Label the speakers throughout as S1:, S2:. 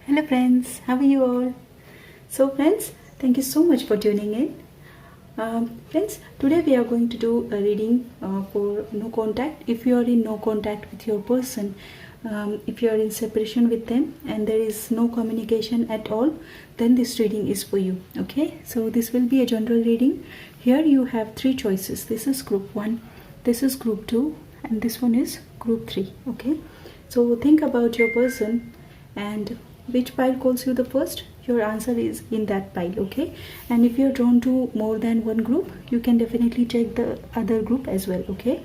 S1: Hello friends, how are you all? So friends, thank you so much for tuning in. Friends, today we are going to do a reading for no contact. If you are in no contact with your person, if you are in separation with them and there is no communication at all, then this reading is for you. Okay, so this will be a general reading. Here you have three choices. This is group 1, this is group 2, and this one is group 3. Okay, so think about your person and which pile calls you the first. Your answer is in that pile. Okay, and if you're drawn to more than one group, you can definitely check the other group as well. Okay,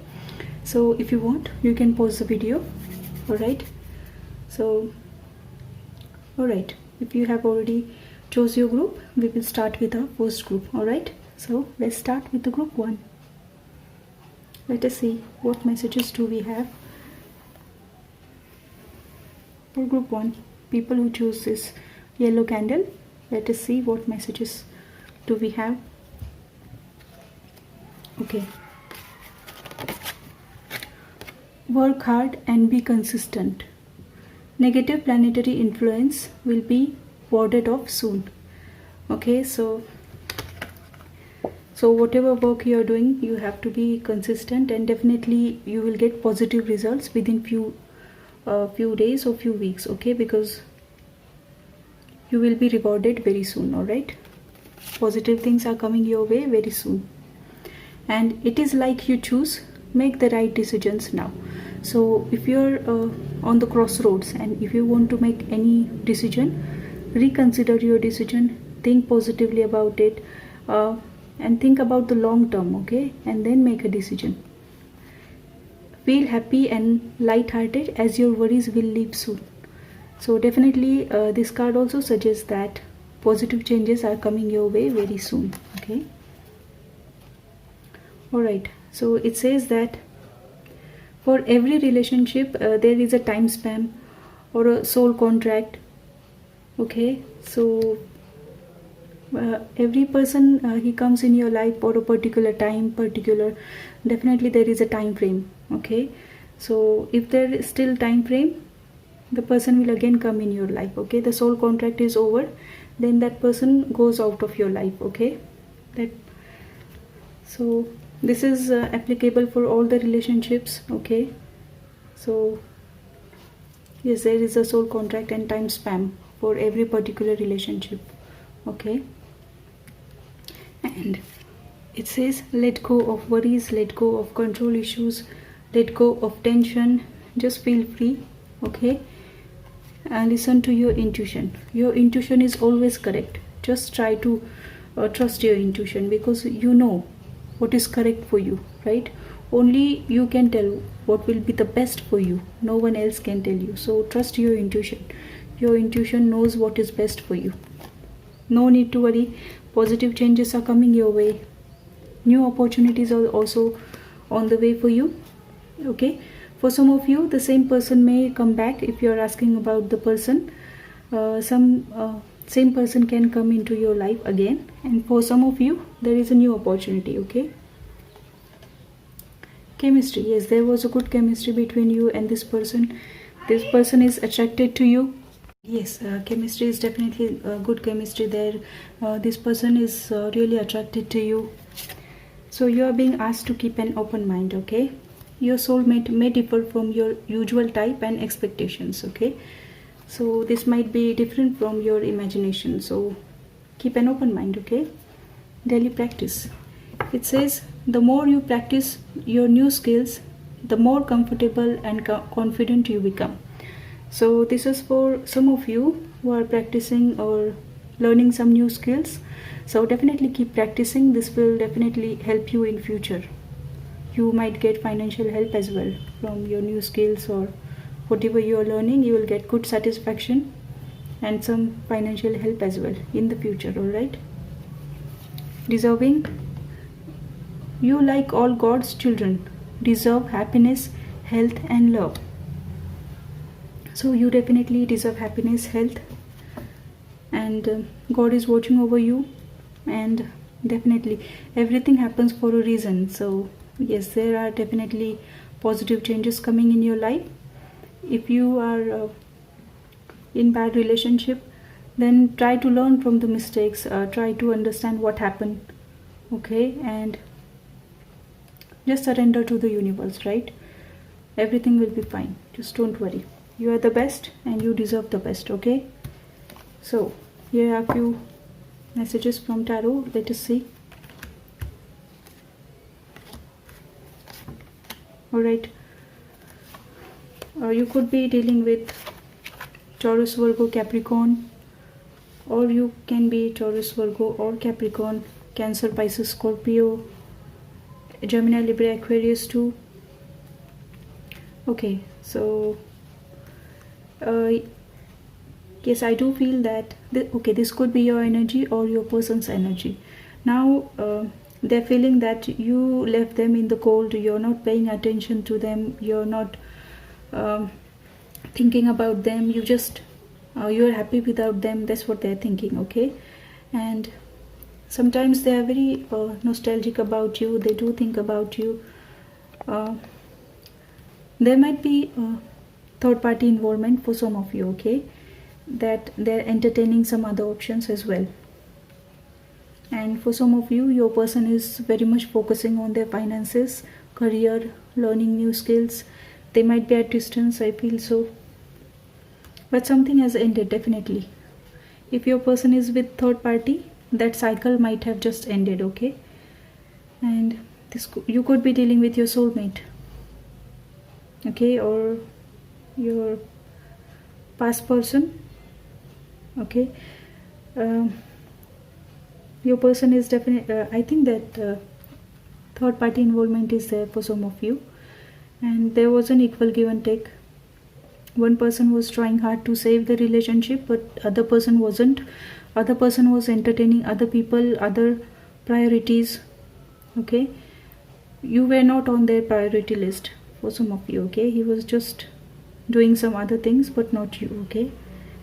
S1: so if you want, you can pause the video. All right, so if you have already chose your group, we will start with our first group. All right, so let's start with the group 1. Let us see what messages do we have for group 1. People who choose this yellow candle, let us see what messages do we have. Okay, work hard and be consistent. Negative planetary influence will be warded off soon. Okay, so whatever work you are doing, you have to be consistent, and definitely you will get positive results within few days or few weeks. Okay, because you will be rewarded very soon. All right, positive things are coming your way very soon, and it is like you choose, make the right decisions now. So if you're on the crossroads and if you want to make any decision, reconsider your decision, think positively about it, and think about the long term. Okay, and then make a decision. Feel happy and light-hearted as your worries will leave soon. So definitely this card also suggests that positive changes are coming your way very soon. Okay, all right, so it says that for every relationship there is a time span or a soul contract. Okay, so every person he comes in your life for a particular time, definitely there is a time frame. Okay, so if there is still time frame, the person will again come in your life. Okay, the soul contract is over, then that person goes out of your life. Okay, so this is applicable for all the relationships. Okay, so yes, there is a soul contract and time span for every particular relationship. Okay, and it says let go of worries, let go of control issues, let go of tension, just feel free. Okay, and listen to your intuition. Your intuition is always correct. Just try to trust your intuition, because you know what is correct for you, right? Only you can tell what will be the best for you. No one else can tell you. So trust your intuition. Your intuition knows what is best for you. No need to worry. Positive changes are coming your way. New opportunities are also on the way for you. Okay, for some of you the same person may come back. If you are asking about the person, same person can come into your life again, and for some of you there is a new opportunity. Okay, chemistry, yes, there was a good chemistry between you and this person. This person is attracted to you. Yes, chemistry is definitely good chemistry there. This person is really attracted to you. So you are being asked to keep an open mind. Okay, your soulmate may differ from your usual type and expectations. Okay, so this might be different from your imagination, so keep an open mind. Okay, daily practice. It says the more you practice your new skills, the more comfortable and confident you become. So this is for some of you who are practicing or learning some new skills. So definitely keep practicing. This will definitely help you in future. You might get financial help as well from your new skills, or whatever you are learning, you will get good satisfaction and some financial help as well in the future. All right, deserving. You, like all God's children, deserve happiness, health and love. So you definitely deserve happiness, health, and God is watching over you, and definitely everything happens for a reason. So yes, there are definitely positive changes coming in your life. If you are in bad relationship, then try to learn from the mistakes, try to understand what happened, okay, and just surrender to the universe, right? Everything will be fine. Just don't worry. You are the best and you deserve the best, okay? So here are a few messages from tarot. Let us see. All right, you could be dealing with Taurus, Virgo, Capricorn, or you can be Taurus, Virgo, or Capricorn, Cancer, Pisces, Scorpio, Gemini, Libra, Aquarius too. Okay, so yes, I do feel that this could be your energy or your person's energy. Now they're feeling that you left them in the cold, you're not paying attention to them, you're not thinking about them, you're happy without them. That's what they're thinking, okay? And sometimes they are very nostalgic about you. They do think about you. There might be third party involvement for some of you, okay? That they're entertaining some other options as well. And for some of you, your person is very much focusing on their finances, career, learning new skills. They might be at distance, I feel so. But something has ended, definitely. If your person is with third party, that cycle might have just ended, okay? And you could be dealing with your soulmate, okay, or your past person, okay? Your person is definitely, I think that third party involvement is there for some of you, and there was an equal give and take. One person was trying hard to save the relationship, but other person wasn't. Other person was entertaining other people, other priorities, okay? You were not on their priority list for some of you, okay? He was just doing some other things, but not you, okay?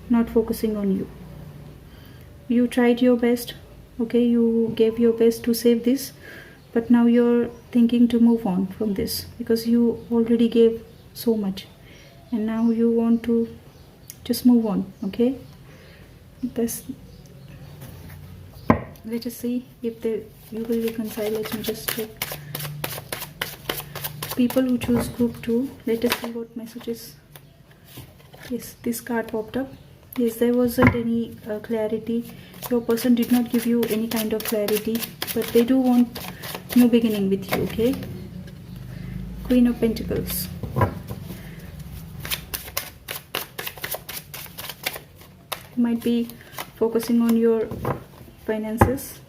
S1: Not focusing on you. You tried your best, okay? You gave your best to save this, but now you're thinking to move on from this because you already gave so much, and now you want to just move on, okay? Let us see if you will reconcile. Let me just check. People who choose group 2, let us see what messages. Yes, this card popped up. Yes, there wasn't any clarity. Your person did not give you any kind of clarity, but they do want new beginning with you, okay? Queen of Pentacles. You might be focusing on your finances,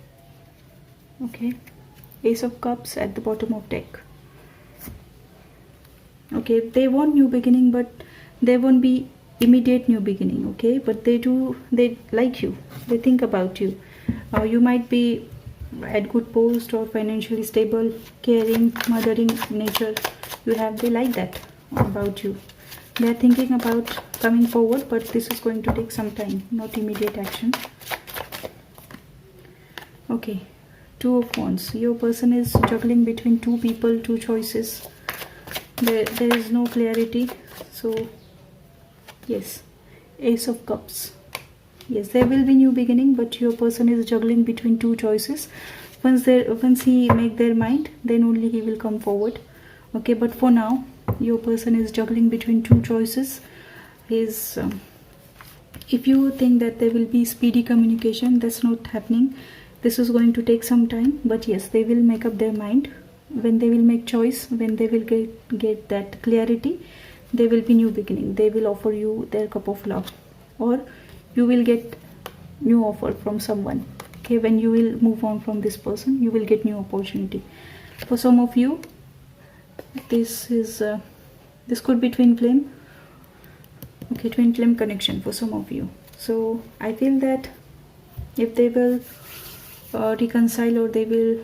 S1: okay? Ace of Cups at the bottom of deck. Okay, they want new beginning, but there won't be immediate new beginning, okay? But they like you, they think about you. You might be at good post or financially stable, caring, mothering nature you have. They like that about you. They are thinking about coming forward, but this is going to take some time, not immediate action. Okay, Two of Wands. Your person is juggling between two people, two choices. There is no clarity. So yes, Ace of Cups. Yes, there will be new beginning, but your person is juggling between two choices. Once he make their mind, then only he will come forward, okay? But for now, your person is juggling between two choices. If you think that there will be speedy communication, that's not happening. This is going to take some time, but yes, they will make up their mind. When they will make choice, when they will get that clarity, there will be new beginning. They will offer you their cup of love, or you will get new offer from someone, okay? When you will move on from this person, you will get new opportunity. For some of you, this could be twin flame, okay? Twin flame connection for some of you. So I feel that if they will reconcile, or they will,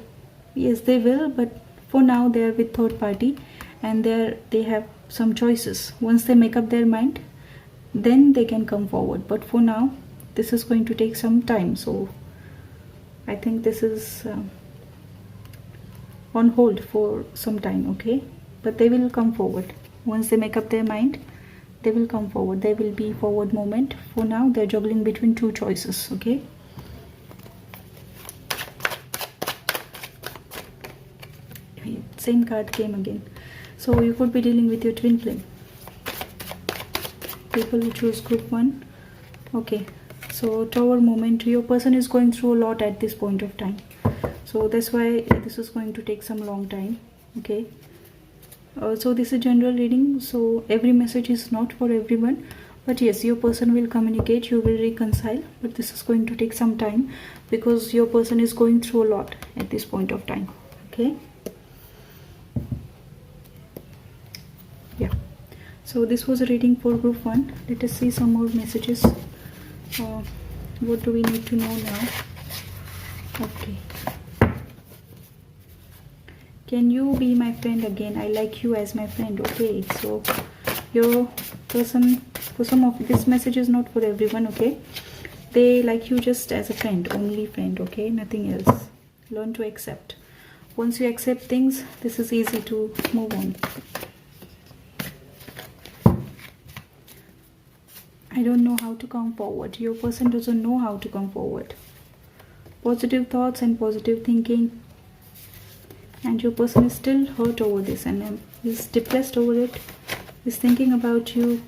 S1: yes, they will, but for now they are with third party, and they have some choices. Once they make up their mind, then they can come forward, but for now this is going to take some time. So I think this is on hold for some time, okay? But they will come forward. Once they make up their mind, they will come forward. There will be forward movement. For now they're juggling between two choices. Okay, same card came again. So you could be dealing with your twin flame, people who choose group 1. Okay, so tower moment, your person is going through a lot at this point of time, so that's why this is going to take some long time. Okay, so this is general reading, so every message is not for everyone, but yes, your person will communicate, you will reconcile, but this is going to take some time because your person is going through a lot at this point of time. Okay, yeah, so this was a reading for group 1. Let us see some more messages. What do we need to know now? Okay, can you be my friend again? I like you as my friend. Okay, so your person, for some of this message is not for everyone. Okay, they like you just as a friend, only friend. Okay, nothing else. Learn to accept. Once you accept things, this is easy to move on. I don't know how to come forward. Your person doesn't know how to come forward. Positive thoughts and positive thinking, and your person is still hurt over this and is depressed over it, is thinking about you.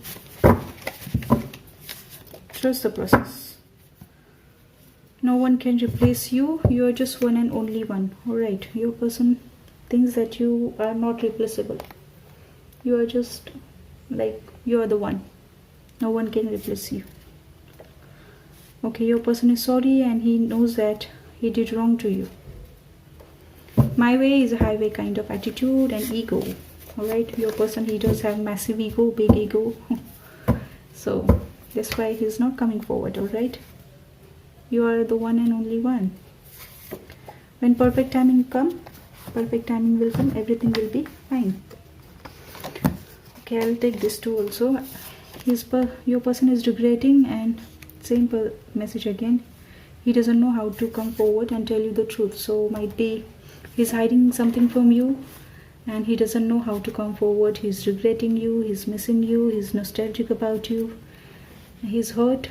S1: Trust the process. No one can replace you. You are just one and only one. Alright, your person thinks that you are not replaceable. You are just like, you are the one. No one can replace you. Okay, your person is sorry and he knows that he did wrong to you. My way is a highway kind of attitude and ego. Alright, your person, he does have massive ego, big ego. So that's why he's not coming forward. Alright, you are the one and only one. When perfect timing will come, everything will be fine. Okay, I'll take this too also. Your person is regretting, and same message again. He doesn't know how to come forward and tell you the truth. So might be he's hiding something from you and he doesn't know how to come forward. He's regretting you, he's missing you, he's nostalgic about you, he's hurt.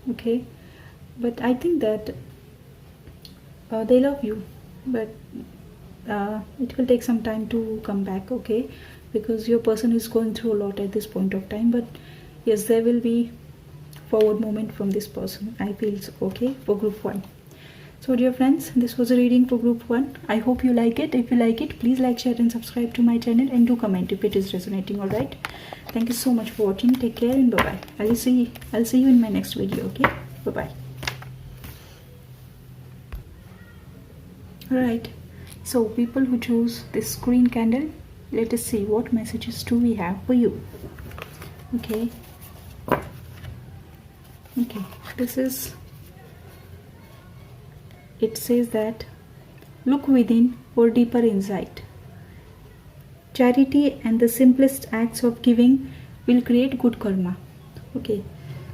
S1: Okay, but I think that they love you, but it will take some time to come back. Okay, because your person is going through a lot at this point of time, but yes, there will be forward movement from this person, I feel. So, okay, for group 1. So dear friends, this was a reading for group 1. I hope you like it. If you like it, please like, share and subscribe to my channel, and do comment if it is resonating. Alright, thank you so much for watching. Take care and bye bye. I'll see you in my next video. Okay, bye bye. Alright, so people who choose this green candle, let us see what messages do we have for you. Okay, this is, it says that look within for deeper insight. Charity and the simplest acts of giving will create good karma. Okay,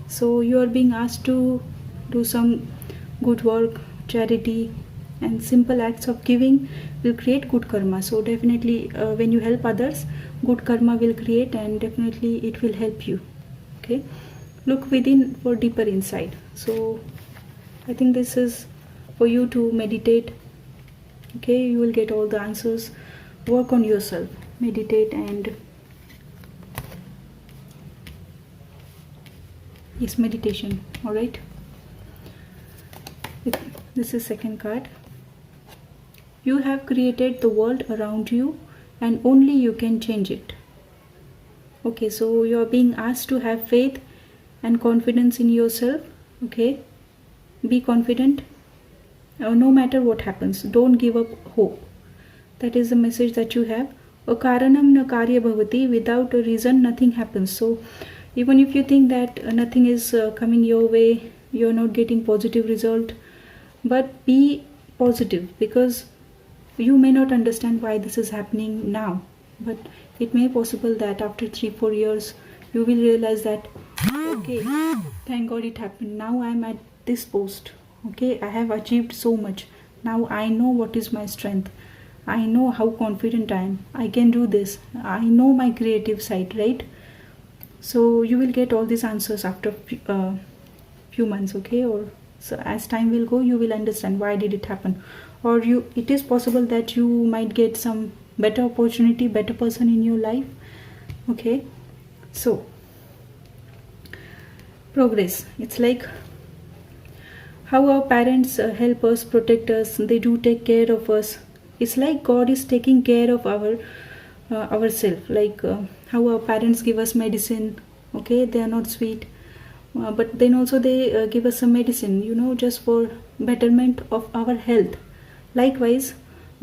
S1: so you are being asked to do some good work, charity, and simple acts of giving will create good karma. So definitely when you help others, good karma will create, and definitely it will help you. Okay, look within for deeper insight. So I think this is for you to meditate. Okay, you will get all the answers. Work on yourself, meditate, and yes, meditation. All right, this is second card. You have created the world around you and only you can change it. Okay, so you are being asked to have faith and confidence in yourself. Okay, be confident no matter what happens. Don't give up hope. That is the message that you have. Akaranam na karya bhavati. Without a reason, nothing happens. So even if you think that nothing is coming your way, you're not getting positive result, but be positive, because you may not understand why this is happening now, but it may be possible that after 3-4 years you will realize that, okay, thank God it happened. Now I am at this post. Okay, I have achieved so much. Now I know what is my strength. I know how confident I am. I can do this. I know my creative side, right? So you will get all these answers after few months, okay? Or so as time will go, you will understand why did it happen. Or it is possible that you might get some better opportunity, better person in your life, okay? So progress, it's like how our parents help us, protect us, they do take care of us. It's like God is taking care of ourselves, like how our parents give us medicine, okay? They are not sweet, but then also they give us some medicine, just for betterment of our health. Likewise,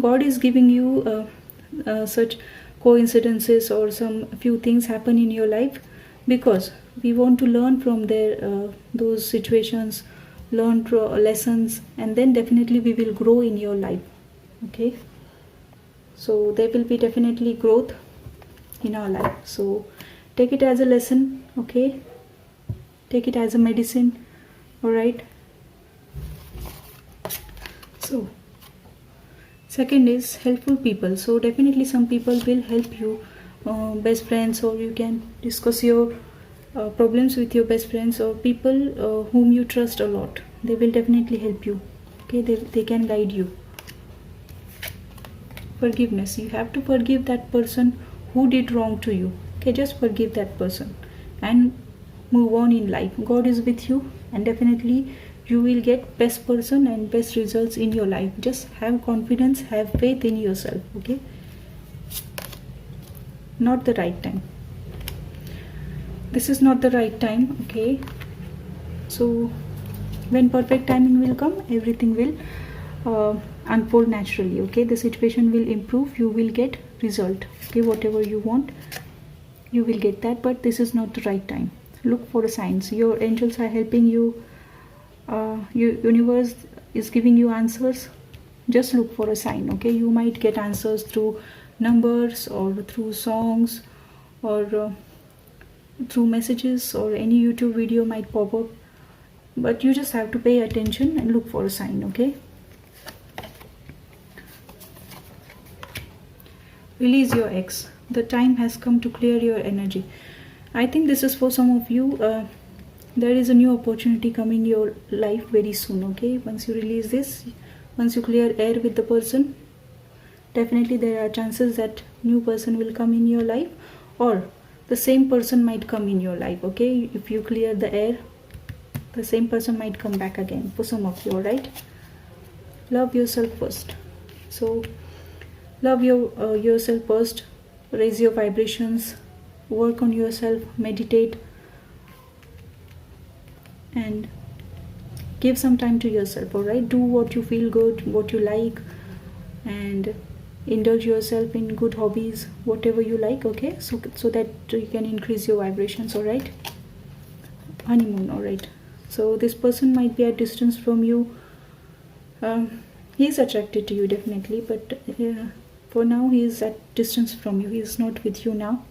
S1: God is giving you such coincidences, or some few things happen in your life, because we want to learn from those situations, learn lessons, and then definitely we will grow in your life, okay? So there will be definitely growth in our life. So take it as a lesson, okay? Take it as a medicine, all right? So second is helpful people. So definitely some people will help you, best friends, or you can discuss your problems with your best friends, or people whom you trust a lot. They will definitely help you, okay? They can guide you. Forgiveness, you have to forgive that person who did wrong to you, okay? Just forgive that person and move on in life. God is with you, and definitely you will get best person and best results in your life. Just have confidence, have faith in yourself, okay? Not the right time, this is not the right time, okay? So when perfect timing will come, everything will unfold naturally, okay? The situation will improve, you will get result, okay? Whatever you want, you will get that, but this is not the right time. Look for the signs. Your angels are helping you, your universe is giving you answers. Just look for a sign, okay? You might get answers through numbers, or through songs, or through messages, or any YouTube video might pop up, but you just have to pay attention and look for a sign, okay? Release your ex. The time has come to clear your energy. I think this is for some of you. There is a new opportunity coming in your life very soon, okay? Once you release this, once you clear air with the person, definitely there are chances that new person will come in your life, or the same person might come in your life, okay? If you clear the air, the same person might come back again for some of you, all right? Love yourself first. So love yourself first. Raise your vibrations, work on yourself, meditate, and give some time to yourself, all right? Do what you feel good, what you like, and indulge yourself in good hobbies, whatever you like, okay? So that you can increase your vibrations, all right? Honeymoon, all right? So this person might be at distance from you. He is attracted to you definitely, but for now he is at distance from you. He is not with you now,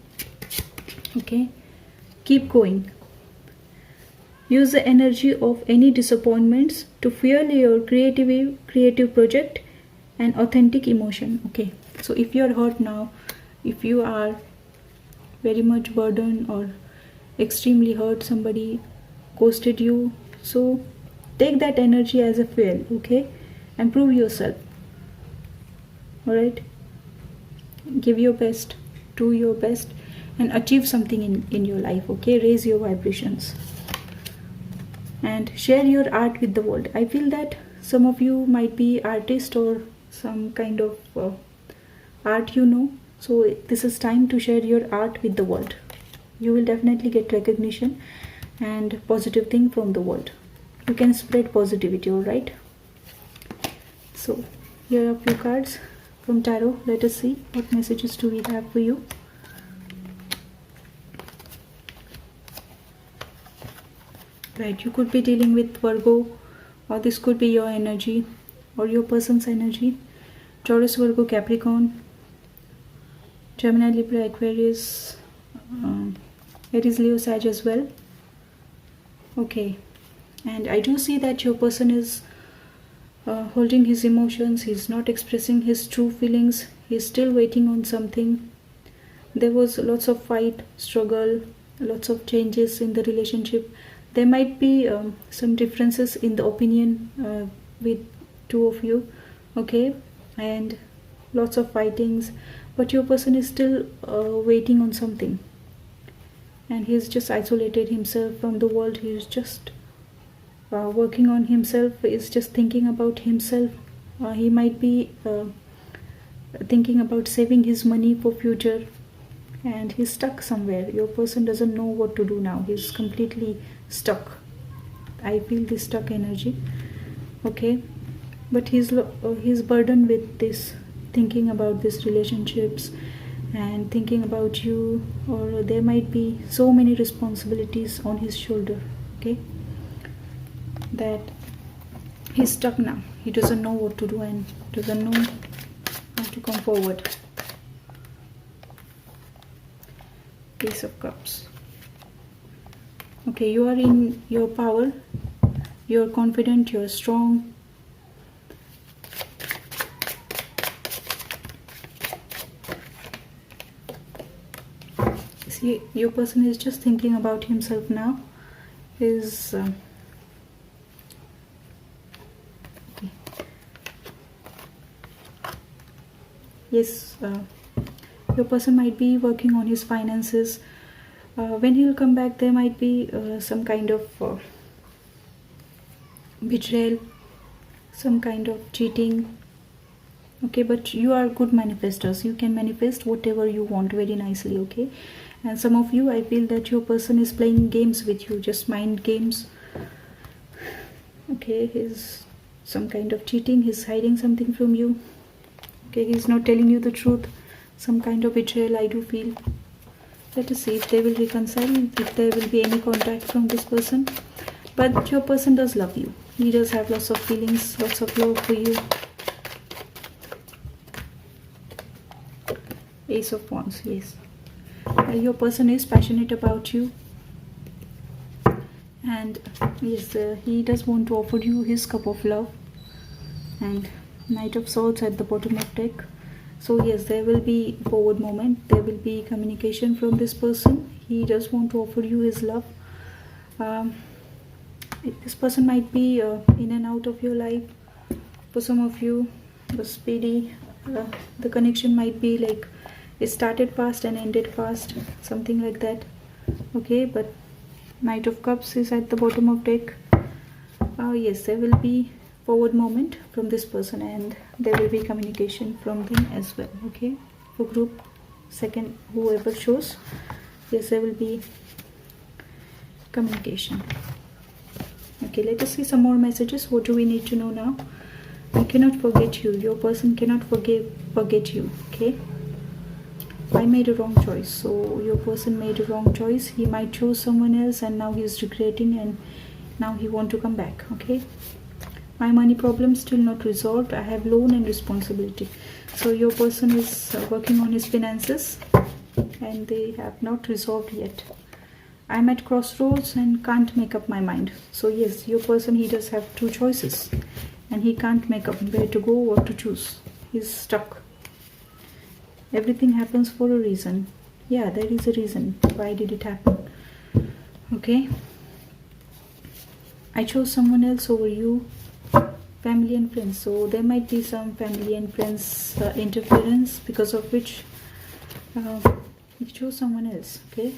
S1: okay? Keep going. Use the energy of any disappointments to fuel your creative project and authentic emotion, okay? So if you are hurt now, if you are very much burdened or extremely hurt, somebody ghosted you, so take that energy as a fuel, okay? And prove yourself, all right? Give your best, do your best, and achieve something in your life, okay? Raise your vibrations and share your art with the world. I feel that some of you might be artists, or some kind of art, so this is time to share your art with the world. You will definitely get recognition and positive thing from the world. You can spread positivity, all right? So here are a few cards from tarot. Let us see what messages do we have for you. Right, you could be dealing with Virgo, or this could be your energy or your person's energy. Taurus, Virgo, Capricorn, Gemini, Libra, Aquarius, Aries, Leo, Sag as well. Okay, and I do see that your person is holding his emotions. He's not expressing his true feelings. He's still waiting on something. There was lots of fight, struggle, lots of changes in the relationship. There might be some differences in the opinion with two of you, okay, and lots of fightings, but your person is still waiting on something, and he's just isolated himself from the world. He's just working on himself, is just thinking about himself. He might be thinking about saving his money for future, and he's stuck somewhere. Your person doesn't know what to do now. He's completely stuck. I feel this stuck energy, okay, but he's burdened with this, thinking about these relationships and thinking about you, or there might be so many responsibilities on his shoulder, okay, that he's stuck now. He doesn't know what to do and doesn't know how to come forward. Ace of Cups. Okay, you are in your power, you're confident, you're strong. See, your person is just thinking about himself now. Is okay. Yes, your person might be working on his finances. When he'll come back, there might be some kind of betrayal, some kind of cheating, okay, but you are good manifestors. You can manifest whatever you want very nicely, okay. And some of you, I feel that your person is playing games with you, just mind games, okay. He's some kind of cheating, he's hiding something from you, okay. He's not telling you the truth, some kind of betrayal, I do feel. Let us see if they will reconcile, if there will be any contact from this person. But your person does love you. He does have lots of feelings, lots of love for you. Ace of Wands, yes. Your person is passionate about you. And yes, he does want to offer you his cup of love. And Knight of Swords at the bottom of deck. So yes, there will be forward moment, there will be communication from this person. He does want to offer you his love. This person might be in and out of your life. For some of you, the speedy, the connection might be like it started fast and ended fast, something like that, okay. But Knight of Cups is at the bottom of deck. Yes, there will be forward moment from this person, and there will be communication from them as well, okay. For group second, whoever shows, yes, there will be communication, okay. Let us see some more messages. What do we need to know now? I cannot forget you. Your person cannot forget you, okay. I made a wrong choice. So your person made a wrong choice. He might choose someone else, and now he's regretting, and now he want to come back, okay. My money problem still not resolved. I have loan and responsibility. So your person is working on his finances, and they have not resolved yet. I'm at crossroads and can't make up my mind. So yes, your person, he does have two choices, and he can't make up where to go, what to choose. He's stuck. Everything happens for a reason. Yeah, there is a reason. Why did it happen? Okay. I chose someone else over you. Family and friends. So there might be some family and friends interference, because of which you chose someone else, okay.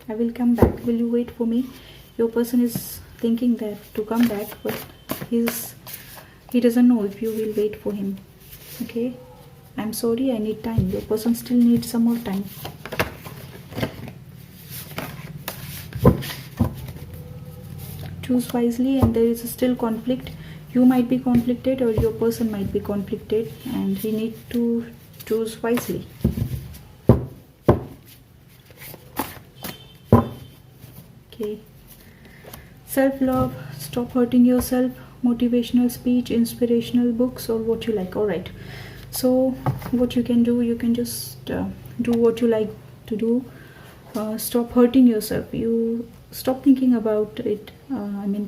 S1: I will come back. Will you wait for me? Your person is thinking that to come back, but he doesn't know if you will wait for him, okay. I'm sorry, I need time. Your person still needs some more time. Choose wisely, and there is still conflict. You might be conflicted, or your person might be conflicted, and he needs to choose wisely. Okay. Self-love, stop hurting yourself, motivational speech, inspirational books, or what you like. All right. So what you can do, you can just do what you like to do. Stop hurting yourself. You stop thinking about it.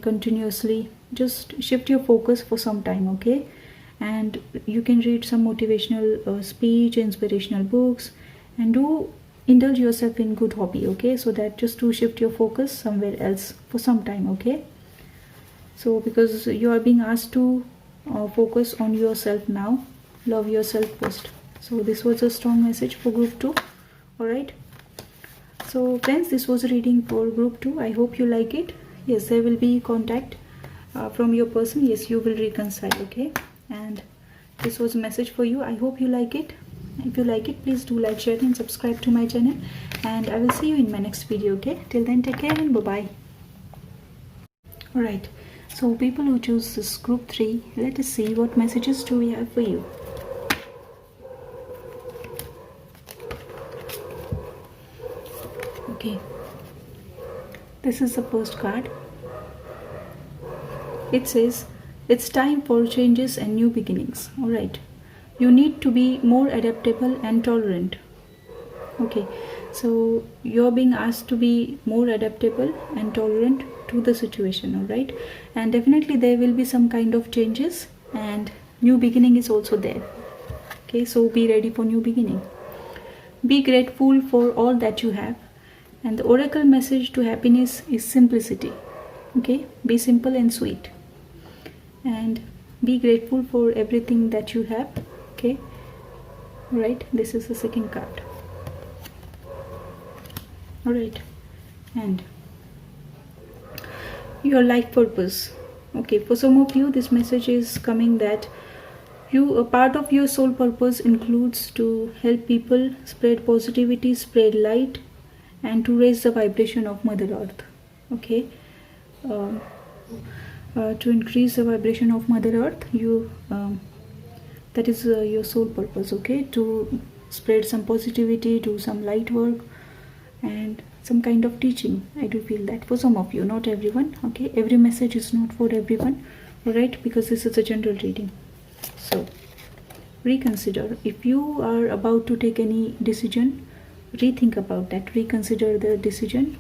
S1: Continuously. Just shift your focus for some time, okay. And you can read some motivational speech, inspirational books, and do indulge yourself in good hobby, okay, so that just to shift your focus somewhere else for some time, okay. So because you are being asked to focus on yourself now, love yourself first. So this was a strong message for group 2. All right, so friends, this was a reading for group 2. I hope you like it. Yes, there will be contact from your person. Yes, you will reconcile, okay. And this was a message for you. I hope you like it. If you like it, please do like, share and subscribe to my channel, and I will see you in my next video, okay. Till then, take care and bye bye. All right, so people who choose this group 3, let us see what messages do we have for you. Okay, this is the postcard. It says it's time for changes and new beginnings. All right, you need to be more adaptable and tolerant. Okay, so you're being asked to be more adaptable and tolerant to the situation. All right, and definitely there will be some kind of changes, and new beginning is also there. Okay, so be ready for new beginning. Be grateful for all that you have, and the oracle message to happiness is simplicity. Okay, be simple and sweet, and be grateful for everything that you have. Okay, all right, this is the second card. All right, and your life purpose. Okay, for some of you this message is coming that a part of your soul purpose includes to help people, spread positivity, spread light, and to raise the vibration of Mother Earth. Okay, to increase the vibration of Mother Earth, that is your soul purpose. Okay, to spread some positivity, do some light work, and some kind of teaching. I do feel that for some of you, not everyone. Okay, every message is not for everyone. All right, because this is a general reading. So reconsider. If you are about to take any decision, rethink about that, reconsider the decision,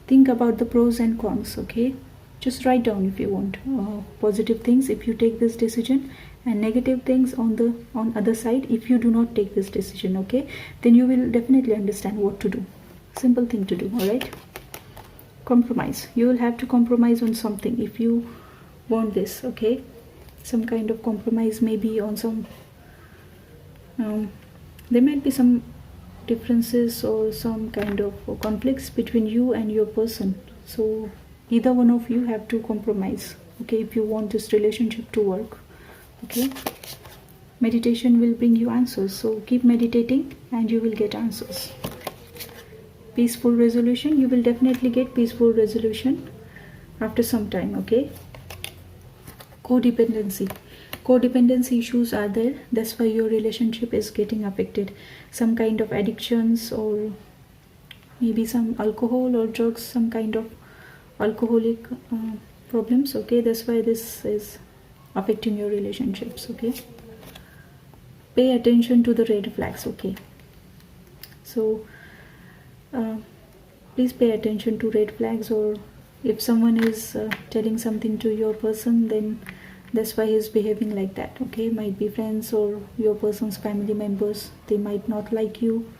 S1: think about the pros and cons. Okay, just write down if you want positive things if you take this decision, and negative things on other side if you do not take this decision. Okay, then you will definitely understand what to do. Simple thing to do. All right, compromise. You will have to compromise on something if you want this. Okay, some kind of compromise, maybe on some there might be some differences or some kind of conflicts between you and your person. So either one of you have to compromise. Okay, if you want this relationship to work. Okay, meditation will bring you answers, so keep meditating and you will get answers. Peaceful resolution. You will definitely get peaceful resolution after some time. Okay, codependency issues are there. That's why your relationship is getting affected. Some kind of addictions, or maybe some alcohol or drugs, some kind of alcoholic problems. Okay, that's why this is affecting your relationships. Okay, pay attention to the red flags. Okay, so please pay attention to red flags, or if someone is telling something to your person, then that's why he's behaving like that. Okay, might be friends or your person's family members, they might not like you,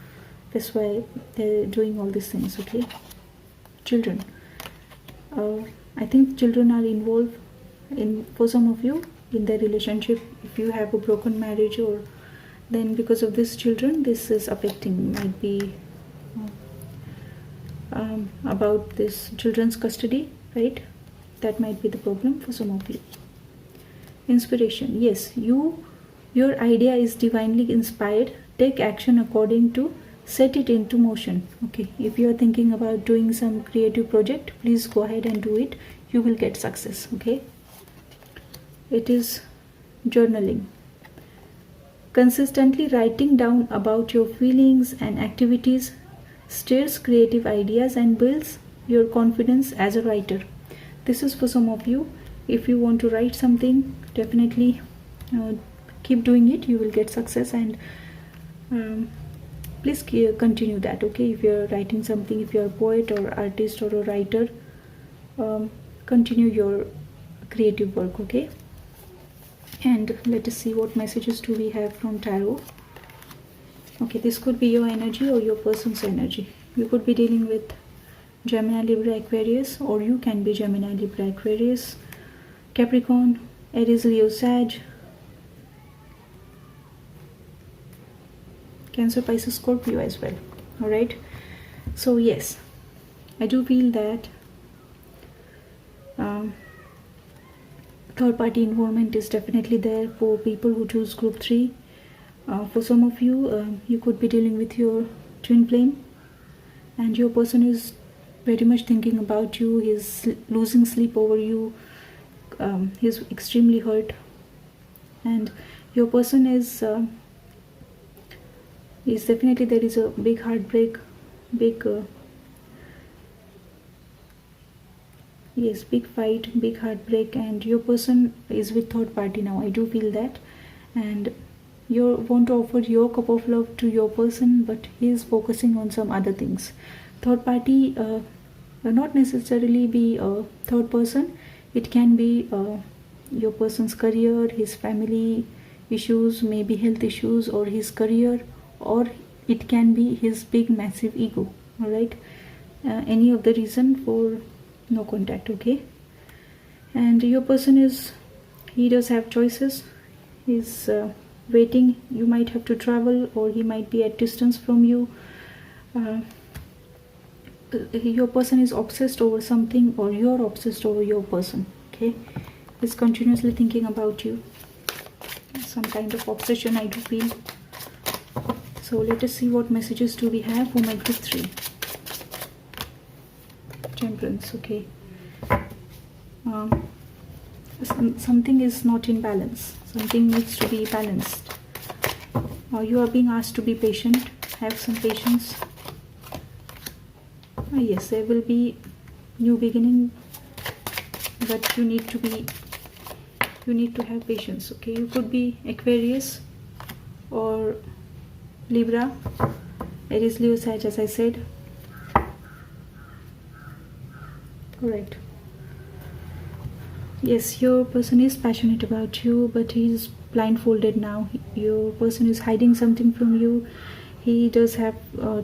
S1: that's why they're doing all these things. Okay, children. I think children are involved in, for some of you, in their relationship. If you have a broken marriage, or then because of this children, this is affecting. Might be about this children's custody, right? That might be the problem for some of you. Inspiration. Yes, your idea is divinely inspired. Take action according to, set it into motion. Okay, if you are thinking about doing some creative project, please go ahead and do it. You will get success. Okay, it is journaling. Consistently writing down about your feelings and activities stirs creative ideas and builds your confidence as a writer. This is for some of you. If you want to write something, definitely keep doing it. You will get success, and please continue that. Okay, if you're writing something, if you're a poet or artist or a writer, continue your creative work. Okay, and let us see what messages do we have from tarot. Okay, this could be your energy or your person's energy. You could be dealing with Gemini, Libra, Aquarius, or you can be Gemini, Libra, Aquarius, Capricorn, Aries, Leo, Sag, Cancer, Pisces, Scorpio as well. Alright, so yes, I do feel that third party involvement is definitely there for people who choose group 3. For some of you, you could be dealing with your twin flame, and your person is very much thinking about you. He's losing sleep over you. He's extremely hurt, and your person is definitely, there is a big heartbreak, big yes, big fight, big heartbreak, and your person is with third party now. I do feel that, and you want to offer your cup of love to your person, but he is focusing on some other things. Third party will not necessarily be a third person. It can be your person's career, his family issues, maybe health issues, or his career, or it can be his big massive ego. All right, any of the reason for no contact. Okay, and your person is, he does have choices. He's waiting. You might have to travel, or he might be at distance from you. Your person is obsessed over something, or you're obsessed over your person. Okay, he's continuously thinking about you, some kind of obsession, I do feel. So let us see what messages do we have for my group 3. Temperance. Okay, something is not in balance. Something needs to be balanced. You are being asked to be patient. Have some patience. Yes, there will be new beginning, but you need to have patience. Okay, you could be Aquarius or Libra, Aries, Leo, Sag, as I said. Correct. Yes, your person is passionate about you, but he is blindfolded now. Your person is hiding something from you. He does have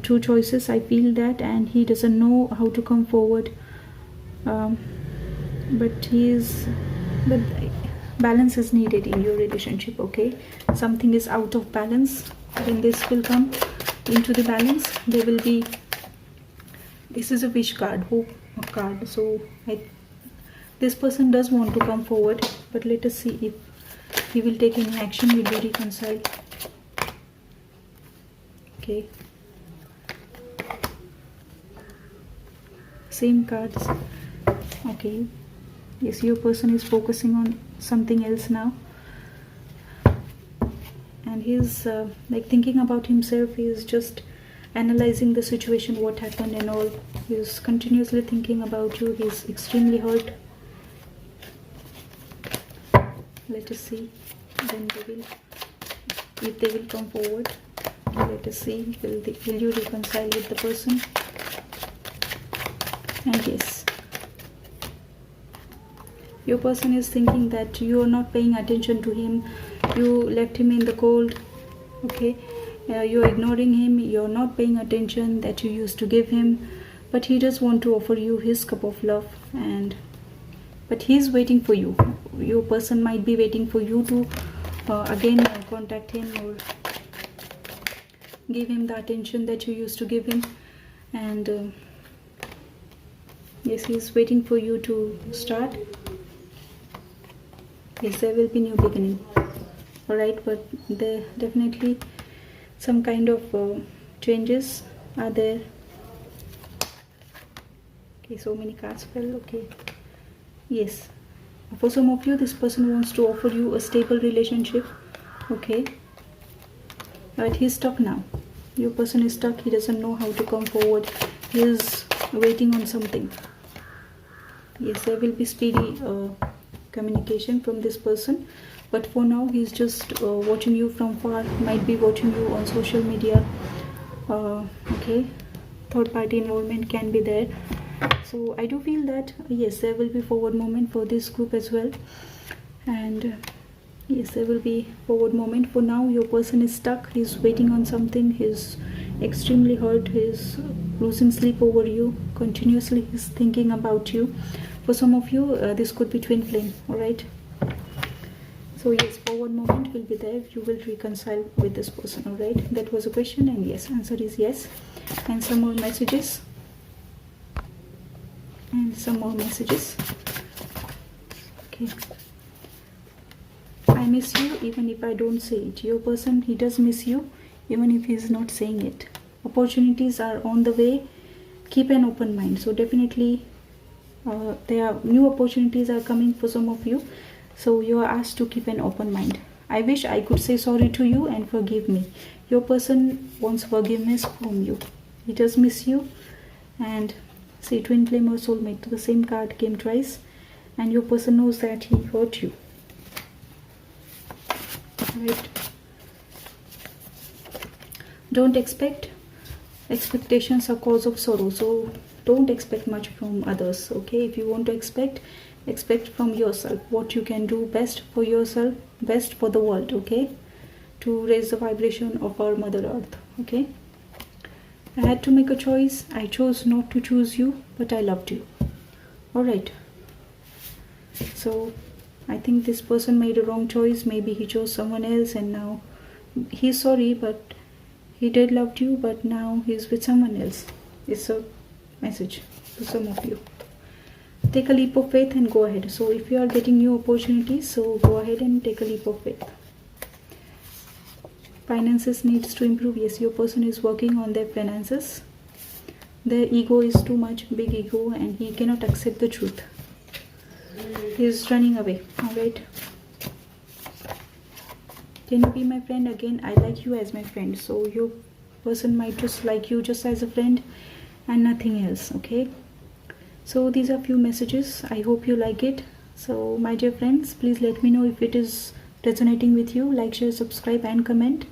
S1: two choices, I feel that, and he doesn't know how to come forward. But balance is needed in your relationship. Okay, something is out of balance. When this will come into the balance, there will be, this is a wish card, hope card. So this person does want to come forward, but let us see if he will take any action. Will you reconcile? Okay, same cards. Okay, yes, your person is focusing on something else now, and he's like thinking about himself. He is just analyzing the situation, what happened and all. He's continuously thinking about you. He's extremely hurt. Let us see then if they will come forward. Let us see, will you reconcile with the person? And yes, your person is thinking that you are not paying attention to him. You left him in the cold. Okay, you're ignoring him. You're not paying attention that you used to give him, but he does want to offer you his cup of love, but he's waiting for you. Your person might be waiting for you to again contact him or give him the attention that you used to give him. And yes, he's waiting for you to start. Yes, there will be new beginning. Alright, but there definitely some kind of changes are there. Okay, so many cards fell. Okay, yes, for some of you, this person wants to offer you a stable relationship. Okay, but he's stuck now. Your person is stuck. He doesn't know how to come forward. He is waiting on something. Yes, there will be speedy communication from this person, but for now he's just watching you from far. Might be watching you on social media. Okay, third party involvement can be there. So I do feel that yes, there will be forward movement for this group as well. And Yes, there will be forward moment. For now, your person is stuck. He's waiting on something. He's extremely hurt. He's losing sleep over you. Continuously, he's thinking about you. For some of you, this could be twin flame. All right. So yes, forward moment will be there. You will reconcile with this person. All right. That was a question, and yes, answer is yes. And some more messages. And some more messages. Okay. I miss you even if I don't say it. Your person, he does miss you even if he's not saying it. Opportunities are on the way. Keep an open mind. So definitely there are new opportunities are coming for some of you. So you are asked to keep an open mind. I wish I could say sorry to you and forgive me. Your person wants forgiveness from you. He does miss you. And see, twin flame or soulmate. The same card came twice. And your person knows that he hurt you. Right. Don't expect. Expectations are cause of sorrow. So don't expect much from others. Okay. If you want to expect from yourself what you can do best for yourself, best for the world. Okay. To raise the vibration of our Mother Earth. Okay. I had to make a choice. I chose not to choose you, but I loved you. Alright. So I think this person made a wrong choice. Maybe he chose someone else and now he's sorry, but he did love you, but now he's with someone else. It's a message to some of you. Take a leap of faith and go ahead. So if you are getting new opportunities, so go ahead and take a leap of faith. Finances needs to improve. Yes, your person is working on their finances. Their ego is too much, big ego, and he cannot accept the truth. He is running away. Alright. Can you be my friend again? I like you as my friend. So your person might just like you just as a friend and nothing else. Okay. So these are few messages. I hope you like it. So my dear friends, please let me know if it is resonating with you. Like, share, subscribe and comment.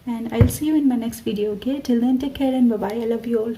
S1: And I'll see you in my next video. Okay. Till then, take care and bye-bye. I love you all.